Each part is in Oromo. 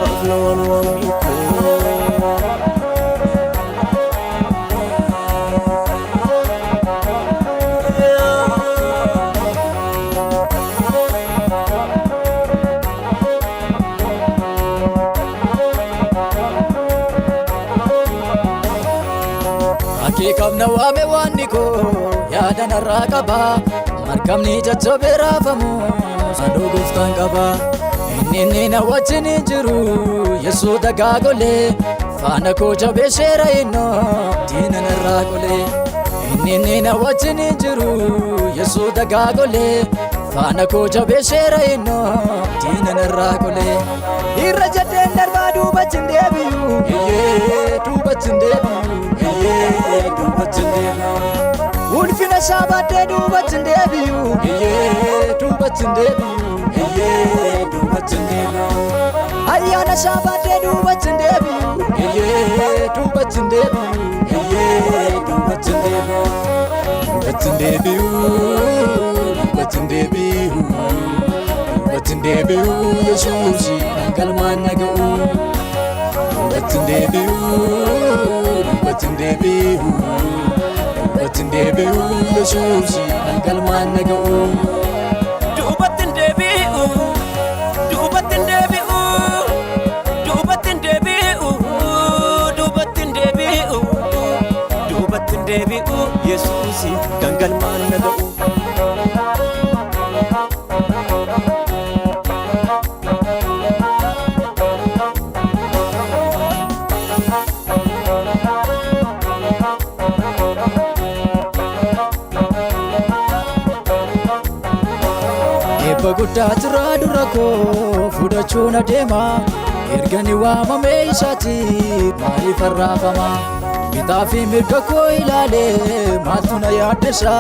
aflawan wamiko Akikabna wame waniko yaadana raqaba markamni jajjabeera famu sadogoftan qaba inni na wajjin jiru yesu dagaagole faana ko jabeesheera inno diina narraaqole inni na wajjin jiru yesu dagaagole faana ko jabeesheera inno diina narraaqole irra jedheen darbaa duubachin deebiyu duubachin deebiyu duubachin deebiyu ulfina shaabadde duubachin deebiyu duubachin deebiyu duubachin deebiyu ayyaana shaabadde duubachin deebiyu duubachin deebiyu duubachin deebiyu duubachin deebiyu duubachin deebiyu duubachin deebiyu yesuusi galmaan naga'u duubachin deebiyu duubachin deebiyu duubachin deebiyu yesuusi galmaan naga'u duubachin deebiyu duubachin deebiyu duubachin deebiyu duubachin deebiyu duubachin deebiyu yesuusi galmaan naga'u Guddaa jira dura koo fudhachuun adeema ergani waamamee isaati maaliif arraafama bitaa fi mirga koo ilaalee maaltu na yaaddessa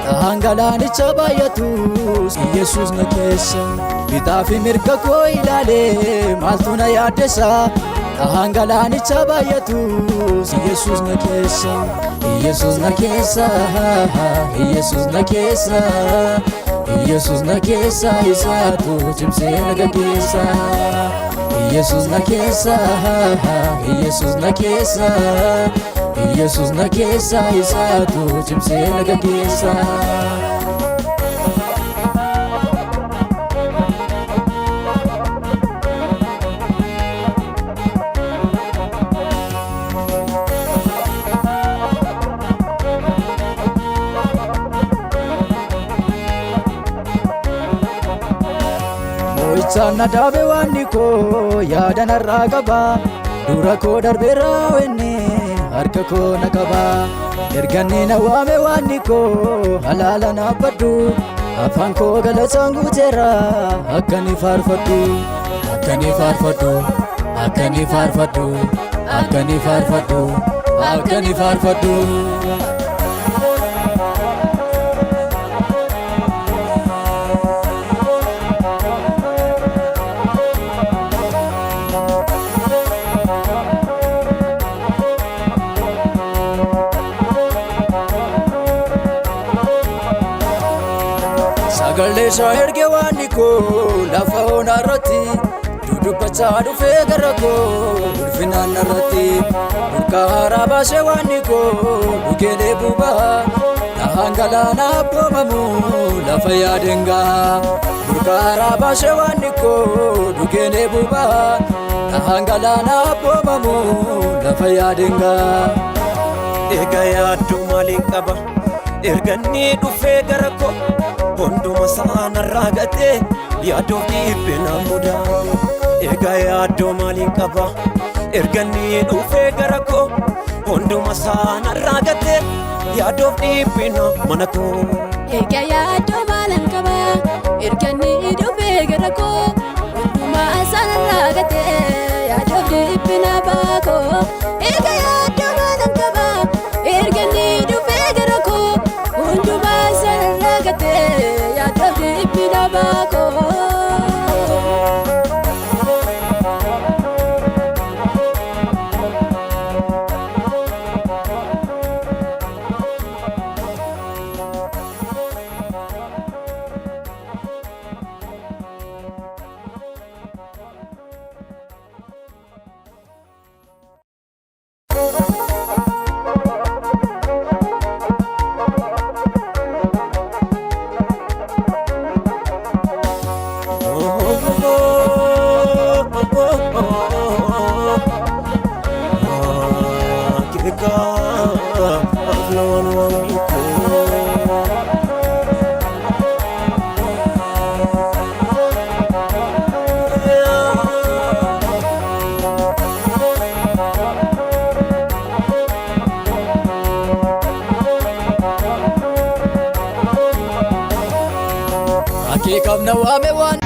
dhahaan galaanicha baay'atus Yesuus na keessa bitaa fi mirga koo ilaalee maaltu na yaaddessa dhahaan galaanicha baay'atus Yesuus na keessa Yesuus na keessa Yesuus na keessa Yesus na keessa isaatu cimsee naga keessa Yesus na keessa Yesus na keessa Yesus na keessa isaatu cimsee naga keessa Sana dabe waniko yaada narraa qaba dura koo darbeera wenne harka koo na qaba erganni na waame waniko halaala na abbaddu afaan koo galataan guuteera akkani faarfaddu akkani faarfaddu akkani faarfaddu akkani faarfaddu akkani faarfaddu Sagalee isaa erge waaniko lafa onaa irratti dudubbachaa dhufee gara koo ulfinaan irratti burqaa haaraa baasee waaniko dhugeelee buubaa dhahaan galaana abboomamu lafa yaadeen gahaa burqaa haaraa baasee waaniko dhugeelee buubaa dhahaan galaana abboomamu lafa yaadeen gahaa egaa yaaddu maaliin qaba erganni dhufee gara koo Honduma sana ragate yaadoo dhiibbina mudaa egaa yaaddoo maaliin qaba erganni dhufee gara koo honduma sana ragate yaadoo dhiibbina mana koo egaa yaaddoo maaliin qaba erganni dhufee gara koo honduma sana ragate yaadoo dhiibbina baakoo egaa yaaddoo maaliin qaba erganni dhufee gara koo honduma sana ragate yaadoo dhiibbina baakoo aflaan waan Ake kam na wame wan